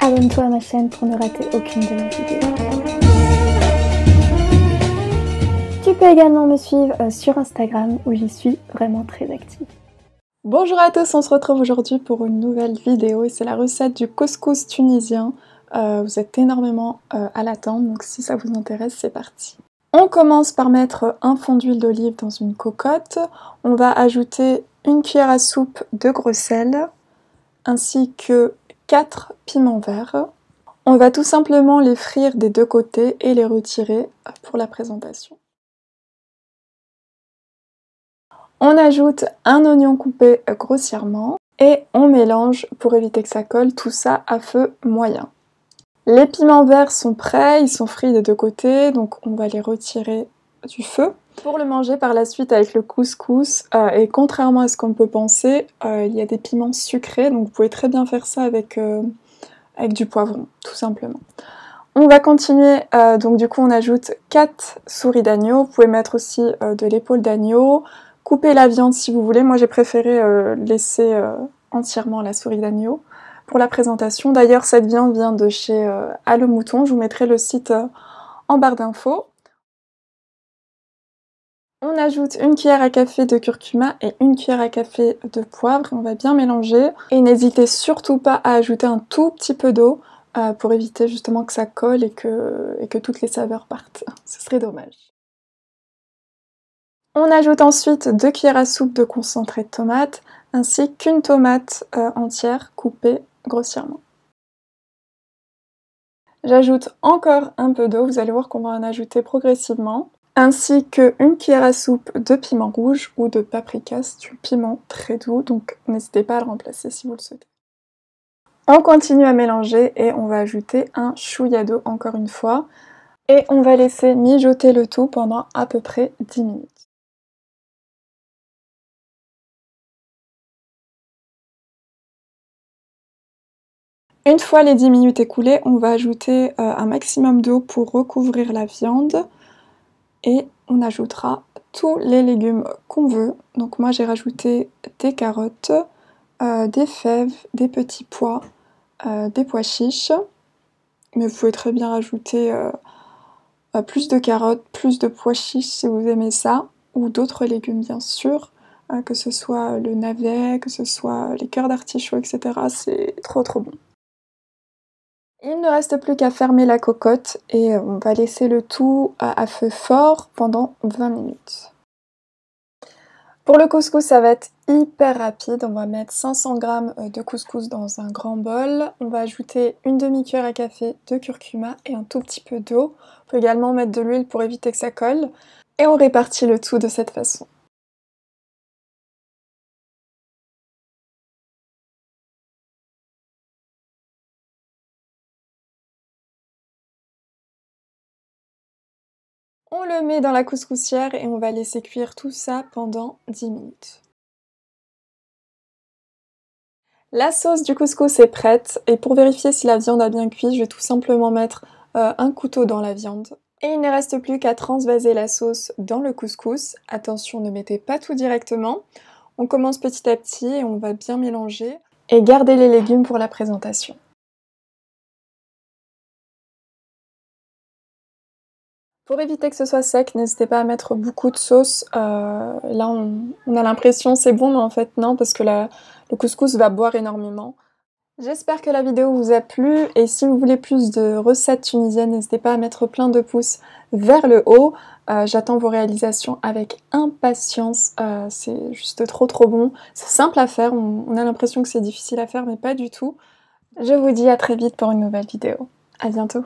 abonne-toi à ma chaîne pour ne rater aucune de mes vidéos. Tu peux également me suivre sur Instagram où j'y suis vraiment très active. Bonjour à tous, on se retrouve aujourd'hui pour une nouvelle vidéo et c'est la recette du couscous tunisien. Vous êtes énormément à l'attendre, donc si ça vous intéresse, c'est parti. On commence par mettre un fond d'huile d'olive dans une cocotte. On va ajouter une cuillère à soupe de gros sel, ainsi que 4 piments verts. On va tout simplement les frire des deux côtés et les retirer pour la présentation. On ajoute un oignon coupé grossièrement et on mélange pour éviter que ça colle, tout ça à feu moyen. Les piments verts sont prêts, ils sont frits des deux côtés, donc on va les retirer du feu. Pour le manger par la suite avec le couscous, et contrairement à ce qu'on peut penser, il y a des piments sucrés, donc vous pouvez très bien faire ça avec du poivron, tout simplement. On va continuer, donc du coup on ajoute 4 souris d'agneau, vous pouvez mettre aussi de l'épaule d'agneau, couper la viande si vous voulez, moi j'ai préféré laisser entièrement la souris d'agneau pour la présentation. D'ailleurs cette viande vient de chez A Le Mouton, je vous mettrai le site en barre d'infos. On ajoute une cuillère à café de curcuma et une cuillère à café de poivre, on va bien mélanger. Et n'hésitez surtout pas à ajouter un tout petit peu d'eau pour éviter justement que ça colle et que toutes les saveurs partent, ce serait dommage. On ajoute ensuite 2 cuillères à soupe de concentré de tomate, ainsi qu'une tomate entière coupée grossièrement. J'ajoute encore un peu d'eau, vous allez voir qu'on va en ajouter progressivement, ainsi qu'une cuillère à soupe de piment rouge ou de paprika, c'est du piment très doux, donc n'hésitez pas à le remplacer si vous le souhaitez. On continue à mélanger et on va ajouter un chouïa d'eau encore une fois, et on va laisser mijoter le tout pendant à peu près 10 minutes. Une fois les 10 minutes écoulées, on va ajouter un maximum d'eau pour recouvrir la viande et on ajoutera tous les légumes qu'on veut. Donc moi j'ai rajouté des carottes, des fèves, des petits pois, des pois chiches, mais vous pouvez très bien rajouter plus de carottes, plus de pois chiches si vous aimez ça, ou d'autres légumes bien sûr, que ce soit le navet, que ce soit les cœurs d'artichaut, etc. C'est trop bon. Il ne reste plus qu'à fermer la cocotte et on va laisser le tout à feu fort pendant 20 minutes. Pour le couscous, ça va être hyper rapide. On va mettre 500 g de couscous dans un grand bol. On va ajouter une demi-cuillère à café de curcuma et un tout petit peu d'eau. On peut également mettre de l'huile pour éviter que ça colle. Et on répartit le tout de cette façon. On le met dans la couscoussière et on va laisser cuire tout ça pendant 10 minutes. La sauce du couscous est prête et pour vérifier si la viande a bien cuit, je vais tout simplement mettre un couteau dans la viande. Et il ne reste plus qu'à transvaser la sauce dans le couscous. Attention, ne mettez pas tout directement. On commence petit à petit et on va bien mélanger. Et gardez les légumes pour la présentation. Pour éviter que ce soit sec, n'hésitez pas à mettre beaucoup de sauce. Là, on a l'impression c'est bon, mais en fait non, parce que le couscous va boire énormément. J'espère que la vidéo vous a plu, et si vous voulez plus de recettes tunisiennes, n'hésitez pas à mettre plein de pouces vers le haut. J'attends vos réalisations avec impatience, c'est juste trop bon. C'est simple à faire, on a l'impression que c'est difficile à faire, mais pas du tout. Je vous dis à très vite pour une nouvelle vidéo. À bientôt.